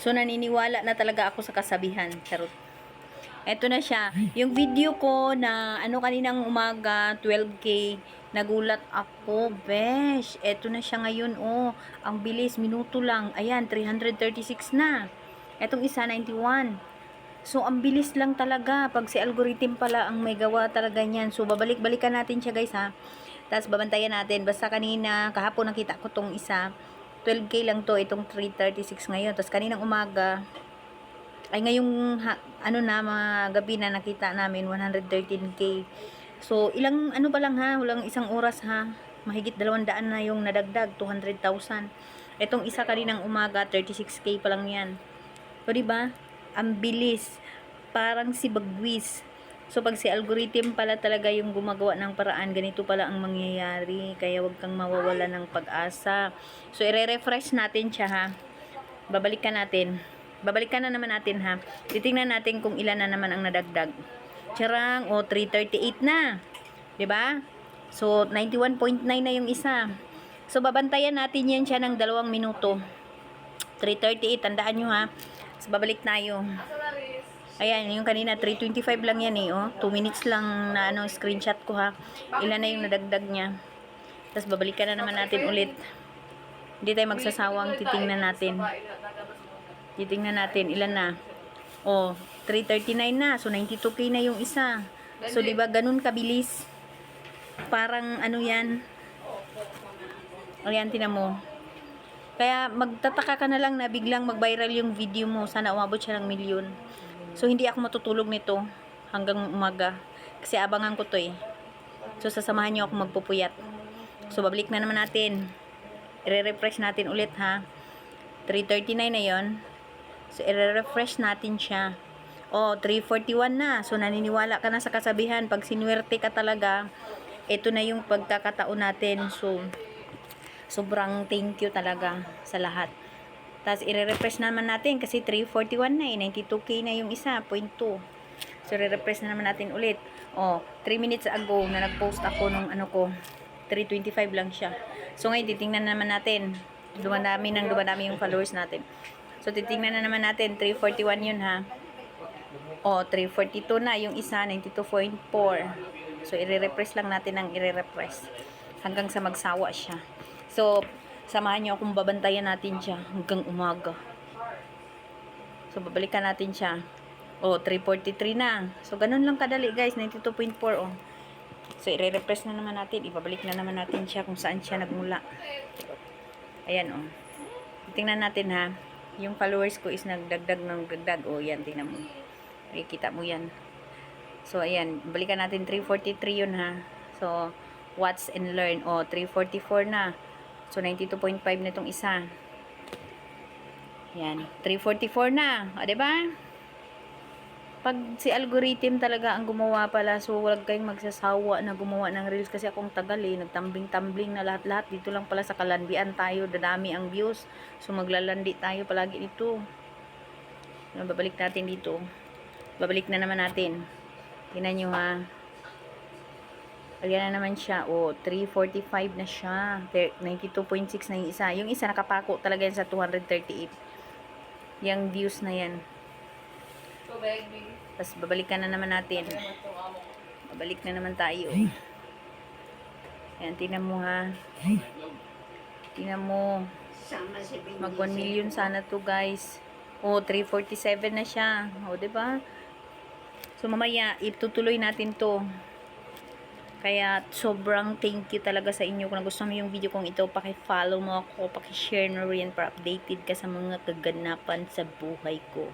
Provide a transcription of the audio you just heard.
So, naniniwala na talaga ako sa kasabihan. Charot. Eto na siya. Yung video ko na kaninang umaga, 12K, nagulat ako, besh. Eto na siya ngayon, oh. Ang bilis, minuto lang. Ayan, 336 na. Etong isa, 91. So, ang bilis lang talaga. Pag si algorithm pala ang may gawa talaga niyan. So, babalik-balikan natin siya, guys, ha. Tapos, babantayan natin. Basta kanina, kahapon nakita ko tong isa. 12K lang to, itong 336 ngayon. Tapos, kaninang umaga, ay ngayong mga gabi na nakita namin 113K. So ilang pa lang ha, walang isang oras ha, mahigit 200 na yung nadagdag, 200,000. Etong isa kaninang umaga 36K pa lang yan. So di ba? Ang bilis, parang si Bagwis. So pag si algorithm pala talaga yung gumagawa ng paraan, ganito pala ang mangyayari. Kaya wag kang mawawala ng pag-asa. So ire-refresh natin siya ha. Babalikan na naman natin ha. Titingnan natin kung ilan na naman ang nadagdag. Charang, 338 na. 'Di ba? So 91.9 na yung isa. So babantayan natin 'yan siya ng 2 minuto. 338, tandaan nyo ha. So babalik tayo. Ayan, yung kanina 325 lang yan eh, oh. 2 minutes lang na screenshot ko ha. Ilan na yung nadagdag niya. Tapos babalikan na naman natin ulit. Hindi tayo magsasawang titingnan natin. Titingnan natin ilan na. 339 na. So 92K na yung isa. So 'di ba ganun kabilis? Parang yan. Ayan, tinan mo. Kaya magtataka ka na lang na biglang mag-viral yung video mo. Sana umabot siya ng milyon. So hindi ako matutulog nito hanggang umaga. Kasi abangan ko 'to eh. So sasamahan niyo ako magpupuyat. So babalik na naman natin. I-refresh natin ulit ha. 339 na 'yon. So, i-refresh natin siya. 341 na. So, naniniwala ka na sa kasabihan. Pag sinuwerte ka talaga, ito na yung pagkakataon natin. So, sobrang thank you talaga sa lahat. Tapos, i-refresh naman natin kasi 341 na eh. 92K na yung isa, 0.2. So, i-refresh na naman natin ulit. 3 minutes ago na nag-post ako nung 325 lang siya. So, ngayon, titingnan naman natin. Dumadami yung followers natin. So, titingnan na naman natin. 341 yun, ha. 342 na. Yung isa, 92.4. So, i-refresh lang natin ang i-refresh. Hanggang sa magsawa siya. So, samahan nyo akong babantayan natin siya hanggang umaga. So, babalikan natin siya. 343 na. So, ganun lang kadali, guys. 92.4, So, i-refresh na naman natin. Ibabalik na naman natin siya kung saan siya nagmula. Ayan, tingnan natin, ha. Yung followers ko is nagdagdag. Yan, tingnan mo. Makikita mo yan. So, ayan. Balikan natin. 343 yun, ha. So, watch and learn. 344 na. So, 92.5 na itong isa. Yan. 344 na. Diba? Pag si algorithm talaga ang gumawa pala, so wag kayong magsasawa na gumawa ng reels kasi akong tagal eh, nagtambling-tambling na lahat-lahat. Dito lang pala sa kalandian tayo, dadami ang views. So maglalandi tayo palagi dito. Babalik natin dito. Babalik na naman natin. Tingnan nyo ha. Ayan na naman siya. 345 na siya. 92.6 na yung isa. Yung isa nakapako talaga yan sa 238. Yung views na yan. Tapos babalikan na naman natin. Babalik na naman tayo. Ayan, tingnan mo ha. Tingnan mo. Mag 1 million sana to, guys. 347 na siya. Diba? So mamaya itutuloy natin to. Kaya sobrang thank you talaga sa inyo. Kung nagustuhan mo yung video kong ito, paki-follow mo ako, paki-share na rin para updated ka sa mga kaganapan sa buhay ko.